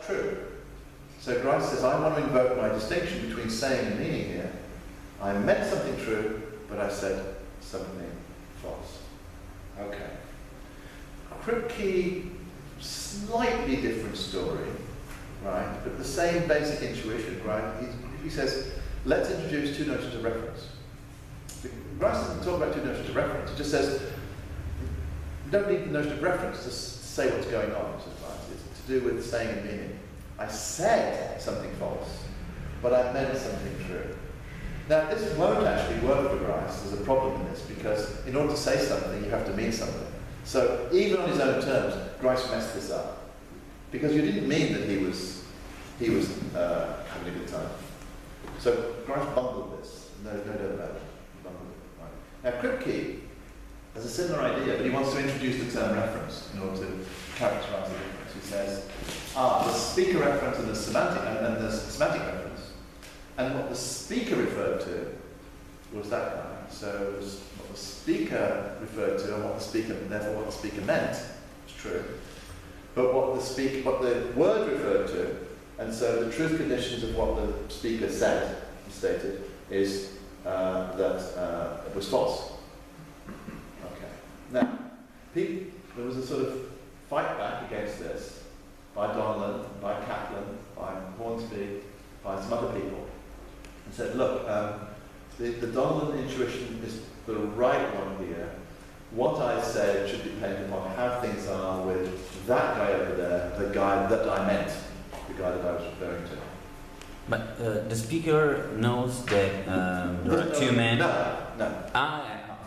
true. So Grice says, I want to invoke my distinction between saying and meaning here. I meant something true, but I said something false. Okay. Kripke, slightly different story, right? But the same basic intuition, right? He says, let's introduce two notions of reference. Grice doesn't talk about two notions of reference. He just says, you don't need the notion of reference to say what's going on. It's to do with saying and meaning. I said something false, but I meant something true. Now, this won't actually work for Grice. There's a problem in this, because in order to say something, you have to mean something. So even on his own terms, Grice messed this up. Because you didn't mean that he was having a good time. So Grice bungled this. No doubt about it. He bungled it. Right. Now, Kripke has a similar idea, but he wants to introduce the term reference in order to characterize the difference. He says, the speaker reference and the semantic reference. And what the speaker referred to was that guy. So what the speaker referred to and therefore what the speaker meant is true. But what the word referred to, and so the truth conditions of what the speaker said and stated is that it was false. Okay. Now, there was a sort of fight back against this by Donnellan, by Kaplan, by Hornsby, by some other people, and said, look, the Donnellan intuition is the right one here. What I said should depend upon how things are with that guy over there, the guy that I meant, the guy that I was referring to. But the speaker knows that there are two men. No.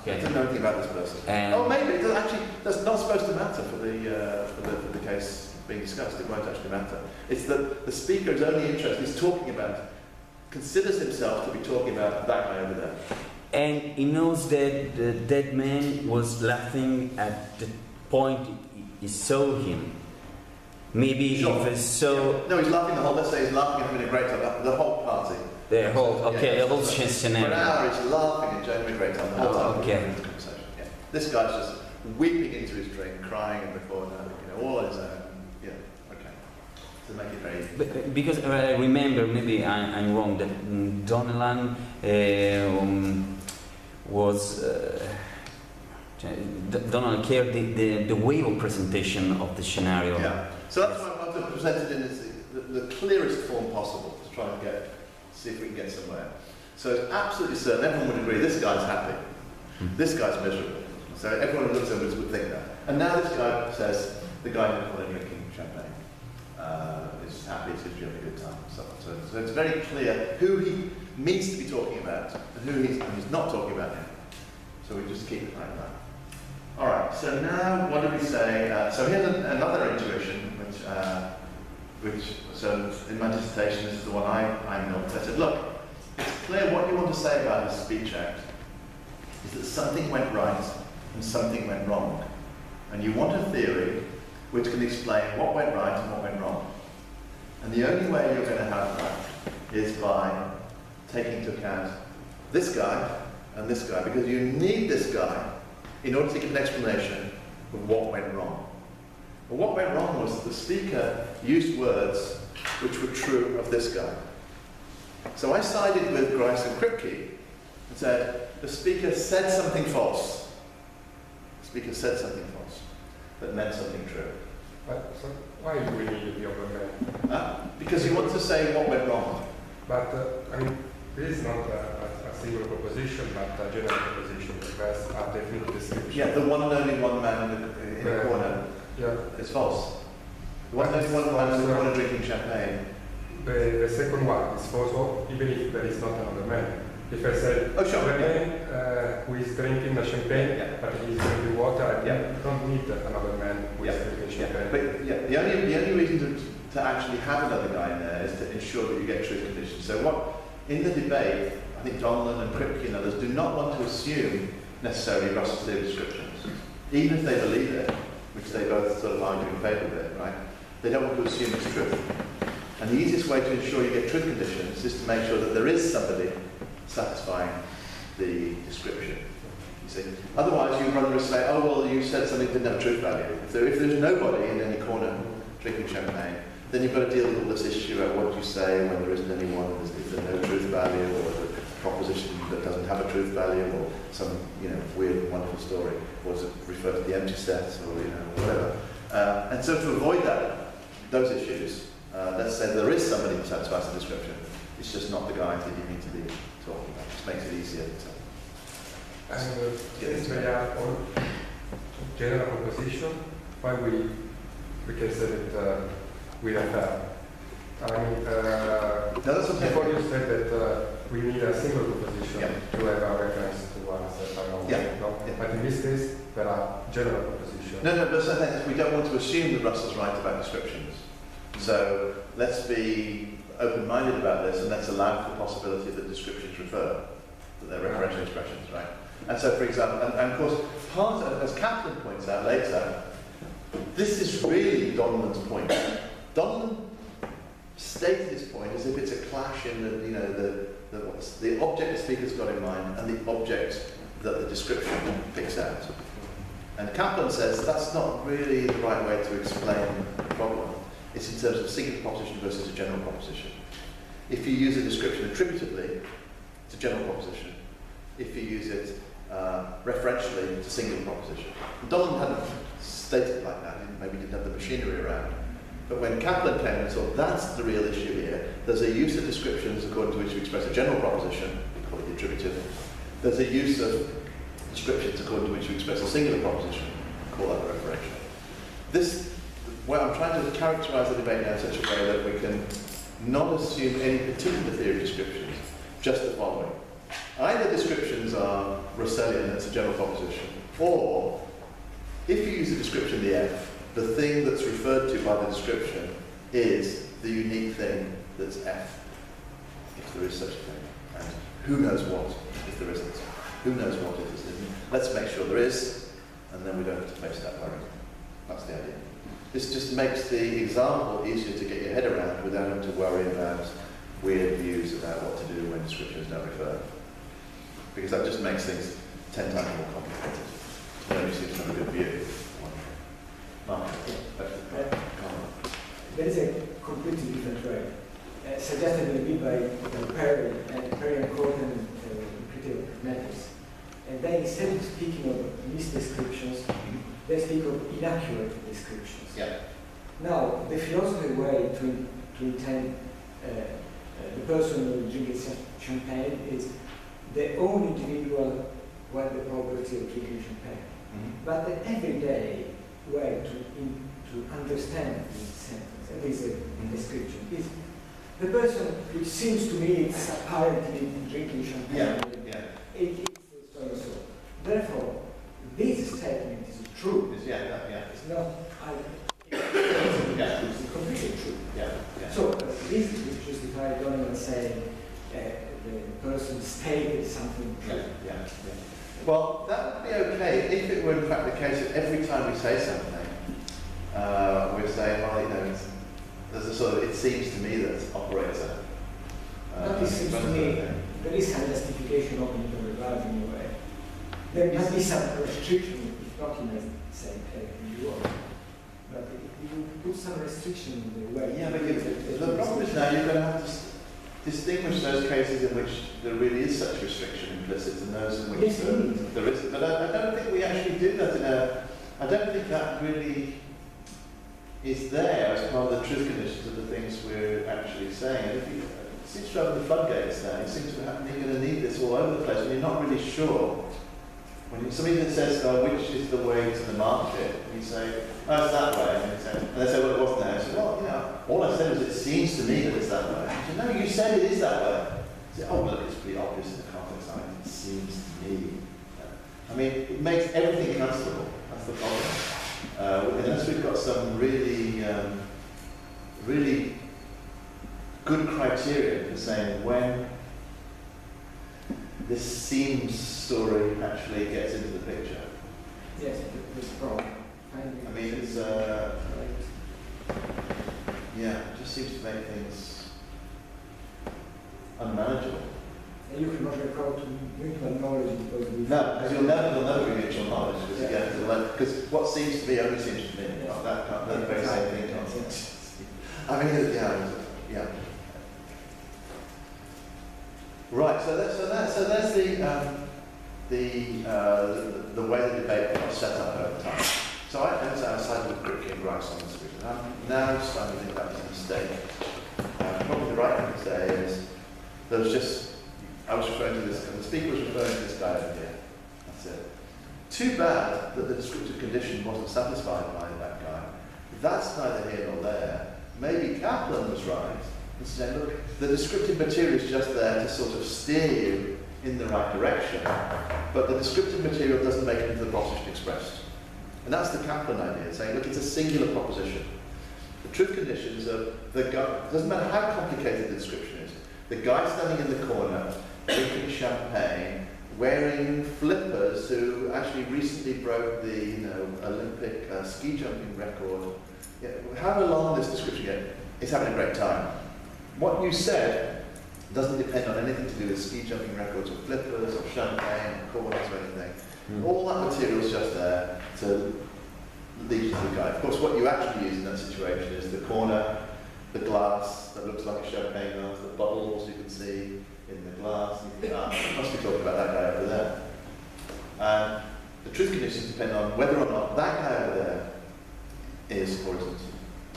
Okay. I don't know anything about this person. Maybe it actually that's not supposed to matter for the case being discussed. It won't actually matter. It's that the speaker is only interested. He's considers himself to be talking about that guy over there. And he knows that the dead man was laughing at the point he saw him. Maybe sure. if it's so. No, he's laughing the whole. Let's say he's laughing, having a great time. The whole party. The whole scenario. For an hour, he's laughing and enjoying a great time. The whole time. Okay. Yeah. This guy's just weeping into his drink, crying in the corner, all on his own. Yeah. Okay. To make it very easy. Because I remember, maybe I'm wrong, that Donnellan was Donnellan cared the way of presentation of the scenario. Yeah. So that's why I want to present it in the clearest form possible to try and see if we can get somewhere. So it's absolutely certain, everyone would agree, this guy's happy. This guy's miserable. So everyone who looks at him would think that. And now this guy says, the guy in the corner drinking champagne is happy, he's having a good time, and so on. So it's very clear who he means to be talking about and who he's not talking about him. So we just keep it like that. All right, so now what do we say? So here's another intuition, so in my dissertation, this is the one I noted. I said, look, it's clear what you want to say about this speech act is that something went right and something went wrong. And you want a theory which can explain what went right and what went wrong. And the only way you're going to have that is by taking into account this guy and this guy, because you need this guy in order to give an explanation of what went wrong. But what went wrong was that the speaker used words which were true of this guy. So I sided with Grice and Kripke and said, the speaker said something false. The speaker said something false that meant something true. So why do we need the other man? Because you want to say what went wrong. But, this is not a single proposition, but a general proposition, because a definite description. Yeah, the one and only one man in the corner is false. The one and only one man in the corner drinking champagne. The second one is false, even if there is not another man. If I say, sure. the man who is drinking the champagne, but he is drinking water, I don't need another man who is drinking champagne. But the only reason to actually have another guy in there is to ensure that you get truth conditions. So in the debate, I think Donnellan and Kripke and others do not want to assume necessarily Russell's theory descriptions, even if they believe it, which they both sort of argue in favour of it, right? They don't want to assume it's truth. And the easiest way to ensure you get truth conditions is to make sure that there is somebody satisfying the description. You see, otherwise you run the risk of saying, oh well, you said something that didn't have truth value. If there's nobody in any corner drinking champagne, then you've got to deal with all this issue about what you say when there isn't anyone, is there no truth value, or the proposition that doesn't have a truth value, or some weird, wonderful story, or does it refer to the empty set, or whatever. And so to avoid those issues, let's say there is somebody who satisfies the description. It's just not the guy that you need to be talking about. It just makes it easier to Since we are on general proposition, why we can say that we refer. I mean, before you said that we need a single proposition to have a reference to one set. But in this case, there are general propositions. No, but so we don't want to assume that Russell's right about descriptions. So let's be open-minded about this, and let's allow for the possibility that descriptions refer, that they're referential expressions, right? And so, for example, and of course, part of, as Kaplan points out later, this is really Donlan's point. Donlan stated his point as if it's a clash in the object the speaker's got in mind and the object that the description picks out. And Kaplan says that's not really the right way to explain the problem. It's in terms of a singular proposition versus a general proposition. If you use a description attributively, it's a general proposition. If you use it referentially, it's a singular proposition. Donlan hadn't stated it like that, maybe didn't have the machinery around. But when Kaplan came and thought that's the real issue here, there's a use of descriptions according to which you express a general proposition, we call it the attributive. There's a use of descriptions according to which you express a singular proposition, we call that the referential. I'm trying to characterize the debate now in such a way that we can not assume any particular theory of descriptions, just the following. Either descriptions are Russellian, that's a general proposition, or if you use the description the F, the thing that's referred to by the description is the unique thing that's F, if there is such a thing. And who knows what if there isn't? Who knows what if there isn't? Let's make sure there is, and then we don't have to face that worry. That's the idea. This just makes the example easier to get your head around without having to worry about weird views about what to do when descriptions don't refer. Because that just makes things 10 times more complicated. Nobody seems to have a good view. Mark, there is a completely different way, suggested maybe by Perry and Cohen critical methods. And they, instead of speaking of misdescriptions, they speak of inaccurate descriptions. Yeah. Now, the philosophy way to intend the person who drinks champagne is the only individual who has the property of drinking champagne. But the everyday way to understand this sentence, and this description, is the person which seems to me it's apparently drinking champagne. It's so and so. Therefore, this statement is true. It's not. It's completely true. So this is justified Donlan saying the person stated something true. Well, that would be okay if it were in fact the case that every time we say something, we're saying, well, there's a sort of, it seems to me that operator. But it seems to me there is some justification of it regarding in a way. There must be some restriction if documents say you are. But if you put some restriction in the way. Yeah, but the problem is now you're going to have to distinguish those cases in which there really is such restriction implicit and those in which there isn't. But I don't think we actually do that I don't think that really is there as part of the truth conditions of the things we're actually saying. And it seems to open the floodgates now. It seems to happen you're going to need this all over the place and you're not really sure. When somebody that says, which is the way to the market, you say, oh, it's that way. And they say, well, it wasn't there. I say, well, all I said was it seems to me that it's that way. I say, no, you said it is that way. I say, oh, well, it's pretty obvious in the context. It seems to me. I mean, it makes everything constable. That's the problem. Unless we've got some really, really good criteria for saying when this seems story actually gets into the picture. Yes, it's wrong. I mean, it's, it just seems to make things unmanageable. And you cannot record to mutual knowledge because we... No, because you'll never be mutual knowledge, because what seems to be only seems to me. That very same thing. I mean, yeah. Right. So there's the way the debate was set up over time. So I sided with Kripke and Grice on this question. I'm now starting to think that was a mistake. Probably the right thing to say is there was just, I was referring to this, and the speaker was referring to this guy over here. That's it. Too bad that the descriptive condition wasn't satisfied by that guy. That's neither here nor there. Maybe Kaplan was right in saying, look, the descriptive material is just there to sort of steer you in the right direction, but the descriptive material doesn't make it into the proposition expressed. And that's the Kaplan idea, saying, look, it's a singular proposition. The truth conditions are the guy, it doesn't matter how complicated the description is, the guy standing in the corner, drinking champagne, wearing flippers, who actually recently broke the Olympic ski jumping record. Yeah, however long this description gets, is having a great time. What you said doesn't depend on anything to do with ski jumping records or flippers or champagne or corners or anything. All that material is just there to lead you to the guy. Of course, what you actually use in that situation is the corner, the glass that looks like a champagne glass, the bubbles you can see in the glass. You think, must be talking about that guy over there. And the truth conditions depend on whether or not that guy over there is, for instance,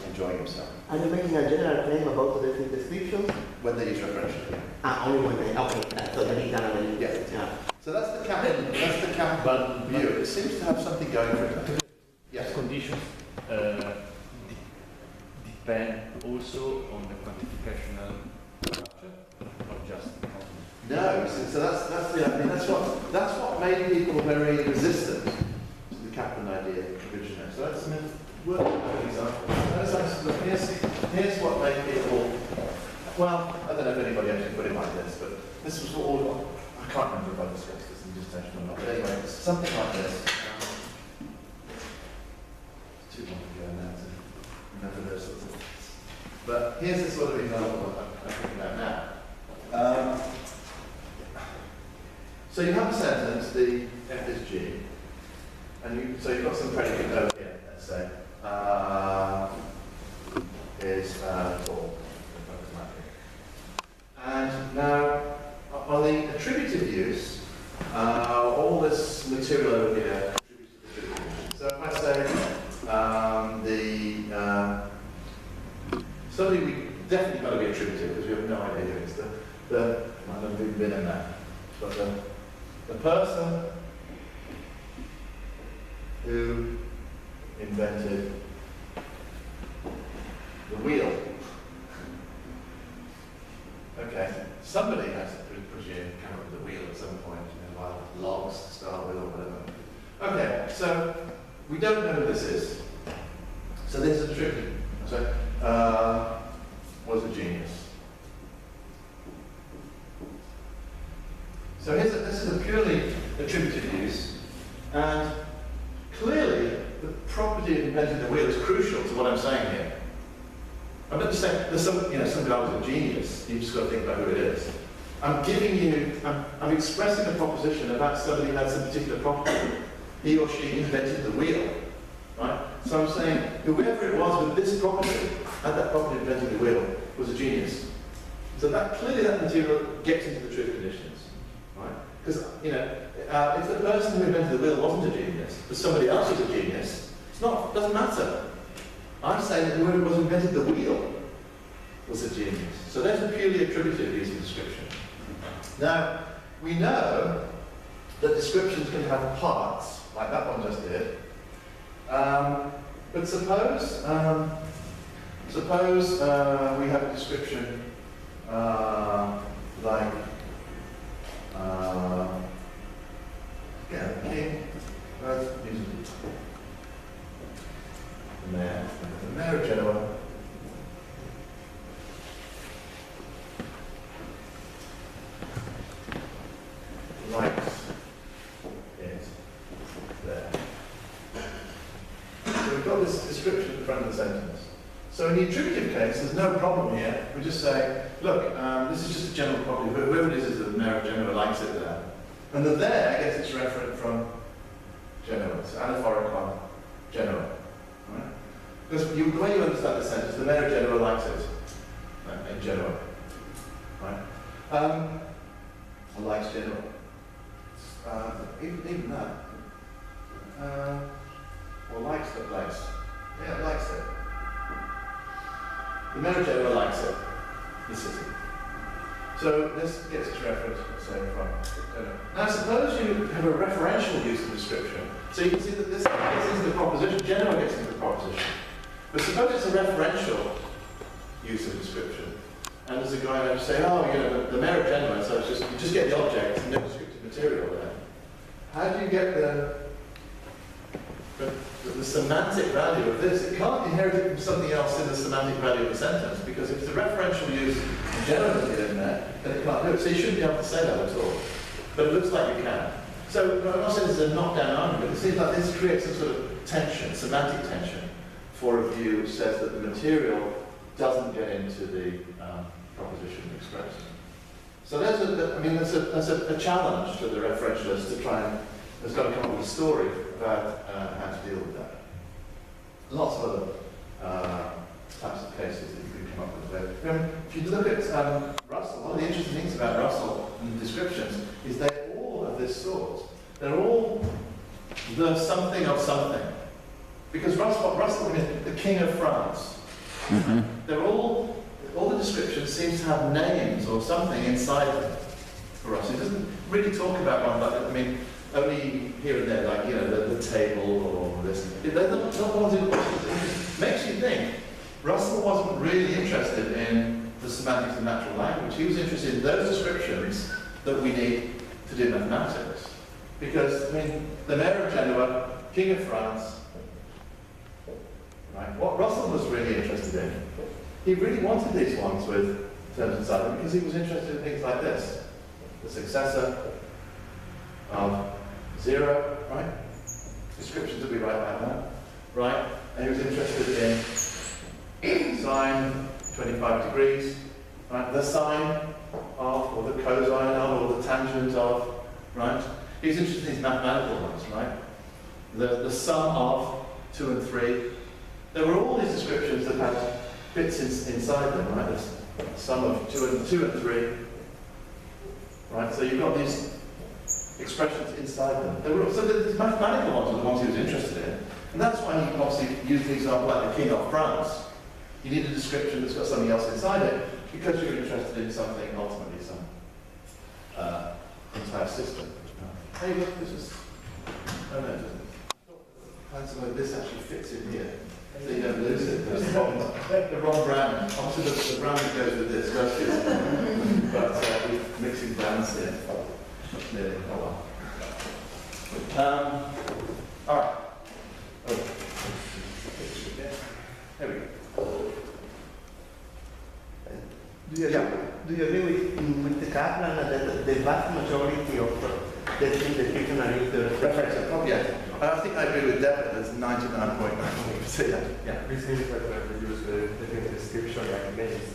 enjoying himself. Are you making a general claim about the descriptions? When they use referential. Only when they, okay, so that is done. Yeah. So that's the Kaplan view. It seems to have something going for it. Yes. Conditions depend also on the quantificational structure, or just no. So that's what made people very resistant to the Kaplan idea originally. So that's worth an example. Here's what made people. Well, I don't know if anybody actually put it like this, but this was all. I can't remember if I discussed this in dissertation or not. But anyway, it's something like this. It's too long ago now to remember those sorts of things. But here's the sort of example I'm thinking about now. So you have a sentence, the F is G, and so you've got some predicate over here, let's say, is tall. And now, on the attributive use, all this material over here contributes to the attributive. So if I say somebody we definitely got to be attributive because we have no idea who it's I don't think we've been in that, but the person who invented the wheel. Okay, somebody has to presume come up with the wheel at some point, while logs to start with or whatever. Okay, so we don't know who this is. So this is a tricky. So was a genius. So this is a purely attributive use, and clearly the property of inventing the wheel is crucial to what I'm saying here. I'm not just saying there's some guy was a genius. You've just got to think about who it is. I'm expressing a proposition about somebody who had some particular property. He or she invented the wheel, right? So I'm saying whoever it was with this property, had that property inventing the wheel, was a genius. So that clearly that material gets into the truth conditions, right? Because if the person who invented the wheel wasn't a genius, but somebody else was a genius, doesn't matter. I'm saying that whoever was invented the wheel was a genius. So that's a purely attributive use of description. Now, we know that descriptions can have parts, like that one just did. But suppose we have a description like king, the mayor of Genoa likes it there. So we've got this description at the front of the sentence. So in the attributive case, there's no problem here. We just say, look, this is just a general property. Whoever it is the mayor of Genoa likes it there. And the there gets its reference from Genoa. It's anaphoric on Genoa. Right? Because the way you understand the sentence, the mayor of Genoa likes it. In Genoa. Right? Or likes Genoa. Even that. Or likes it, likes. Yeah, likes it. The mayor of Genoa likes it. The city. So this gets its reference, say, from Genoa. Now suppose you have a referential use of description. So you can see that this gets into the proposition, Genoa gets into the proposition. But suppose it's a referential use of description. And there's a guy who say, oh, you know, the mayor of Genoa, so it's just, you just get the object and no descriptive material there. How do you get the semantic value of this? It can't inherit it from something else in the semantic value of the sentence, because if it's a referential use and Genoa doesn't get in there, then it can't do it. So you shouldn't be able to say that at all. But it looks like you can. So I'm not saying this is a knockdown argument, it seems like this creates some sort of tension, semantic tension, for a view which says that the material doesn't get into the proposition expressed. So that's a challenge to the referentialist to try and, has got to come up with a story about how to deal with that. Lots of other types of cases that you can come up with there. If you look at Russell, one of the interesting things about Russell and the descriptions is they're all of this sort. They're all the something of something. Because Russell is the King of France. Mm-hmm. They're all the descriptions seem to have names or something inside them for us. It doesn't really talk about one like that. I mean, only here and there, like, you know, the table or this. They're not the ones who makes you think. Russell wasn't really interested in the semantics of natural language. He was interested in those descriptions that we need to do mathematics. Because, I mean, the mayor of Genoa, King of France, right? What Russell was really interested in, he really wanted these ones with terms inside them because he was interested in things like this. The successor of 0, right? Descriptions that we write like that, right? And he was interested in sine 25 degrees, right? The sine of, or the cosine of, or the tangent of, right? He was interested in these mathematical ones, right? The sum of 2 and 3. There were all these descriptions that had bits inside them, right? The sum of 2 and 3, right? So you've got these expressions inside them. So the mathematical ones are the ones he was interested in. And that's why he obviously used the example like the King of France. You need a description that's got something else inside it, because you're interested in something, ultimately some entire system. Hey, look, this is... Oh no, it doesn't. Find something this actually fits in here. So you don't lose it. There's the wrong brand. Obviously the brand that goes with this goes but we're mixing brands here. Nearly. Oh well. Alright. Oh. There we go. Do you agree with the Kaplan that the vast majority of the things that you can use the reference? Yeah. I think I agree with Devin. There's 99.9%. Yeah. This means that we use the description like names.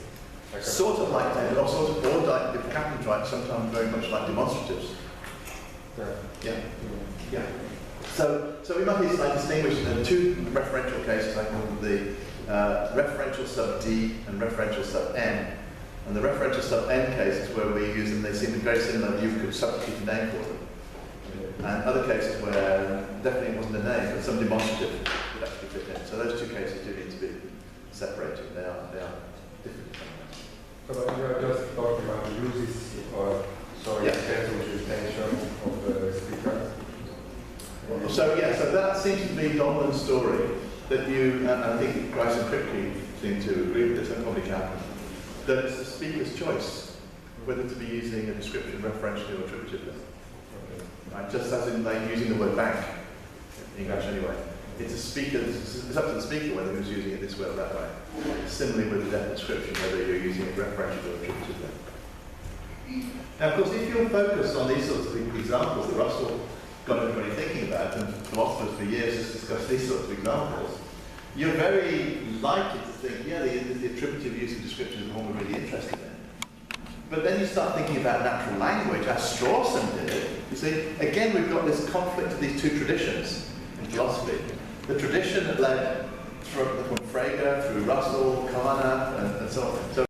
Like sort of like names, or sort of, or like, if Kaplan's right, sometimes very much like demonstratives. Yeah. Yeah. So we might distinguish two referential cases. I call them the referential sub D and referential sub N. And the referential sub N cases where we use them, they seem very similar. You could substitute a name for them. And other cases where definitely it wasn't a name, but some demonstrative would actually fit in. So those two cases do need to be separated. They are different. So you are just talking about the uses or extension to extension of the speaker. So that seems to be Donlan's story that you, and I think Grice and Kripke seem to agree with this, and probably Kaplan, that it's the speaker's choice whether to be using a description referentially or attributively. Right? Just as in like using the word bank in English anyway. It's up to the speaker whether he's using it this way or that way. Similarly with the description, whether you're using it referentially or attributively. Now, of course, if you're focused on these sorts of examples that Russell got everybody thinking about, and philosophers for years has discussed these sorts of examples, you're very likely to think, yeah, the attributive use of description is the one we're really interested in. But then you start thinking about natural language, as Strawson did. You see, again, we've got this conflict of these two traditions in philosophy. The tradition that led from Frege, through Russell, Carnap, and so on. So